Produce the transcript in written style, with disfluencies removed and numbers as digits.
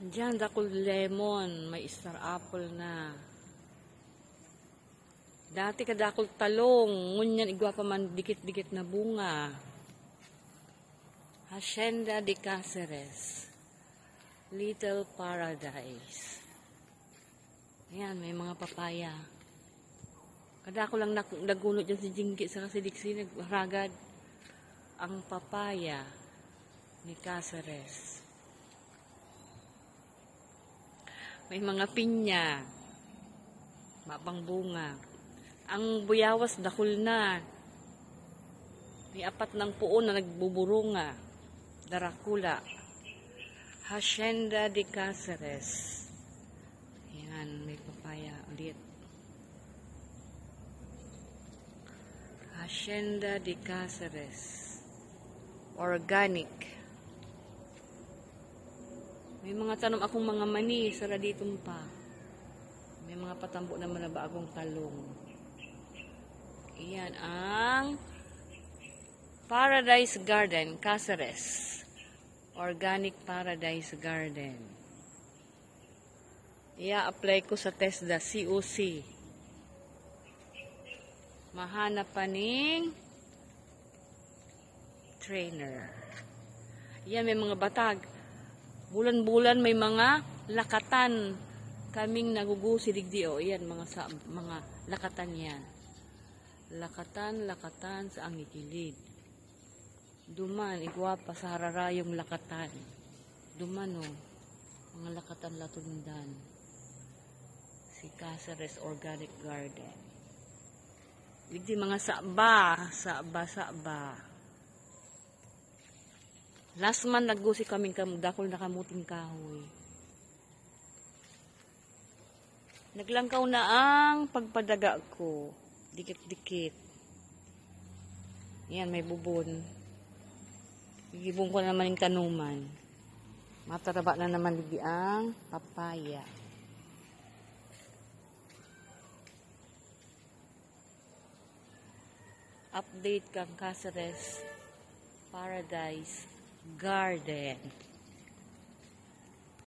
Diyan, dakol lemon, may star apple na. Dati kadakol talong, ngunyan igwa pa man dikit-dikit na bunga. Hacienda de Cáceres, Little Paradise. Ayan, may mga papaya. Kadako lang nagunot dyan si Jingki sa Kasidiksi, nagharagad ang papaya ni Cáceres. May mga pinya, mapang bunga. Ang buyawas dakul na. May apat ng puon na nagbuburunga. Darakula. Hacienda de Cáceres. Ayan, may papaya ulit. Hacienda de Cáceres. Organic. May mga tanom akong mga mani, sara dito pa. May mga patambo naman na bagong talong. Iyan ang Paradise Garden, Cáceres. Organic Paradise Garden. Ia-apply ko sa TESDA, COC. Mahanap pa ning trainer. Iyan, may mga batag. Bulan-bulan may mga lakatan kaming nagugusi digdi o yan mga lakatan yan. Lakatan sa angikilid. Duman igwapa sa hararayong lakatan. Duman o mga lakatan latundan. Si Cáceres Organic Garden. Digdi mga saba. Last month, naggusi kaming dakol na kamuting kahoy. Naglangkaw na ang pagpadaga ko. Dikit-dikit. Yan, may bubon. Igibong ko naman yung tanuman. Mataraba na naman ligi ang papaya. Update kang Cáceres Paradise Garden.